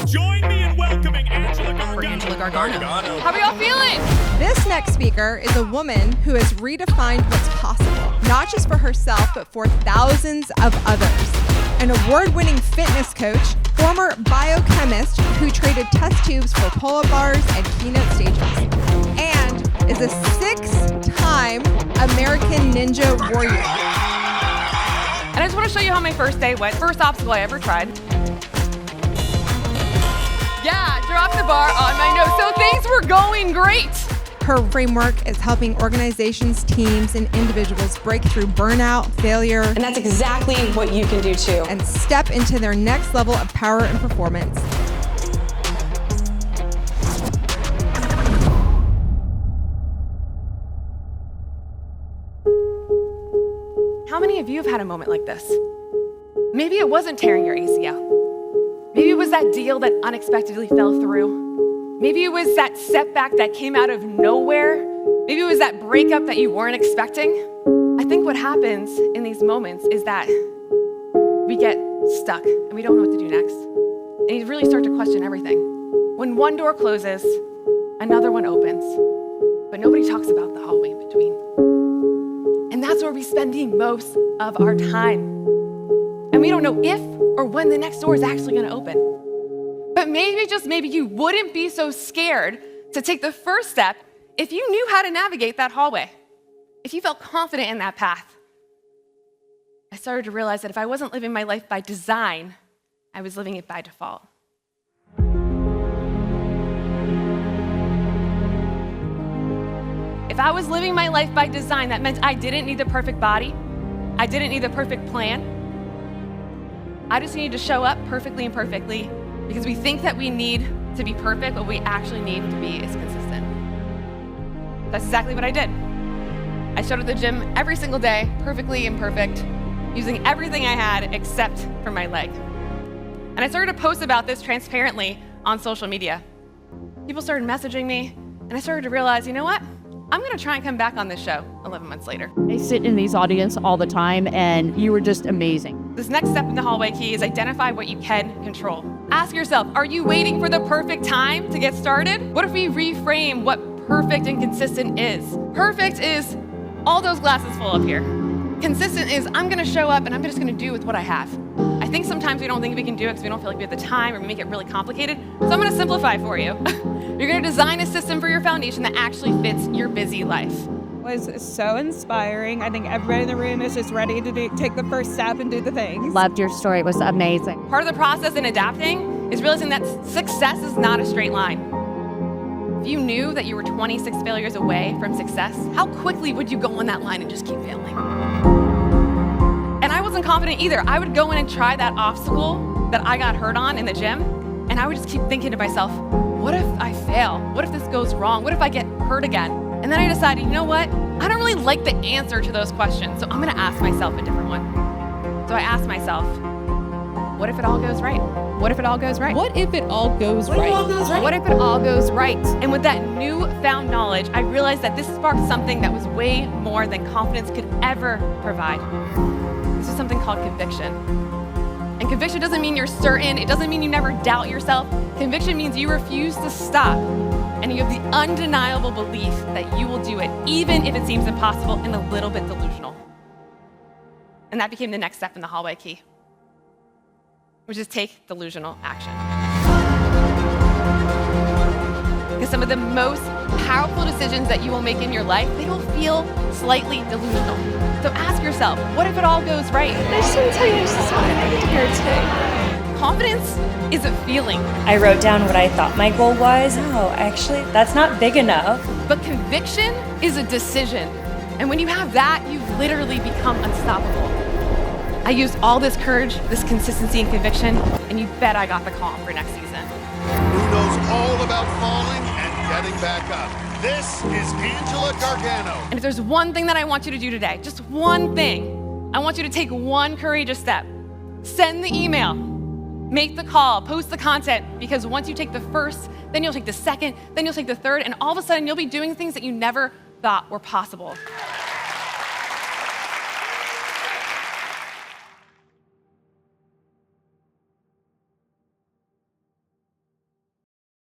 Join me in welcoming Angela Gargano. How are y'all feeling? This next speaker is a woman who has redefined what's possible, not just for herself, but for thousands of others. An award-winning fitness coach, former biochemist who traded test tubes for pull-up bars and keynote stages, and is a 6-time American Ninja Warrior. And I just want to show you how my first day went. First obstacle I ever tried. Yeah, dropped the bar on my nose. So things were going great. Her framework is helping organizations, teams, and individuals break through burnout, failure, and that's exactly what you can do too, and step into their next level of power and performance. How many of you have had a moment like this? Maybe it wasn't tearing your ACL. Maybe it was that deal that unexpectedly fell through. Maybe it was that setback that came out of nowhere. Maybe it was that breakup that you weren't expecting. I think what happens in these moments is that we get stuck and we don't know what to do next. And you really start to question everything. When one door closes, another one opens, but nobody talks about the hallway in between. And that's where we spend the most of our time. And we don't know if or when the next door is actually going to open. But maybe, just maybe, you wouldn't be so scared to take the first step if you knew how to navigate that hallway, if you felt confident in that path. I started to realize that if I wasn't living my life by design, I was living it by default. If I was living my life by design, that meant I didn't need the perfect body. I didn't need the perfect plan. I just needed to show up perfectly and perfectly, because we think that we need to be perfect. What we actually need to be is consistent. That's exactly what I did. I showed up at the gym every single day, perfectly imperfect, using everything I had except for my leg. And I started to post about this transparently on social media. People started messaging me, and I started to realize, you know what? I'm going to try and come back on this show 11 months later. I sit in these audience all the time, and you were just amazing. This next step in the hallway key is identify what you can control. Ask yourself, are you waiting for the perfect time to get started? What if we reframe what perfect and consistent is? Perfect is all those glasses full up here. Consistent is I'm going to show up and I'm just going to do with what I have. I think sometimes we don't think we can do it because we don't feel like we have the time, or we make it really complicated. So I'm going to simplify for you. You're going to design a system for your foundation that actually fits your busy life. Was so inspiring. I think everybody in the room is just ready to take the first step and do the things. Loved your story. It was amazing. Part of the process in adapting is realizing that success is not a straight line. If you knew that you were 26 failures away from success, how quickly would you go on that line and just keep failing? And I wasn't confident either. I would go in and try that obstacle that I got hurt on in the gym, and I would just keep thinking to myself, what if I fail? What if this goes wrong? What if I get hurt again? And then I decided, you know what? I don't really like the answer to those questions, so I'm going to ask myself a different one. So I asked myself, what if it all goes right? What if it all goes right? What if it all goes right? What if it all goes right? And with that newfound knowledge, I realized that this sparked something that was way more than confidence could ever provide. This is something called conviction. And conviction doesn't mean you're certain. It doesn't mean you never doubt yourself. Conviction means you refuse to stop, and you have the undeniable belief that you will do it, even if it seems impossible and a little bit delusional. And that became the next step in the hallway key, which is take delusional action. Because some of the most powerful decisions that you will make in your life, they will feel slightly delusional. So ask yourself, what if it all goes right? I just want to tell you, I'm so happy here today. Confidence is a feeling. I wrote down what I thought my goal was. Oh, actually, that's not big enough. But conviction is a decision. And when you have that, you literally become unstoppable. I used all this courage, this consistency and conviction, and you bet I got the call for next season. Who knows all about falling and getting back up? This is Angela Gargano. And if there's one thing that I want you to do today, just one thing, I want you to take one courageous step. Send the email, make the call, post the content, because once you take the first, then you'll take the second, then you'll take the third, and all of a sudden you'll be doing things that you never thought were possible.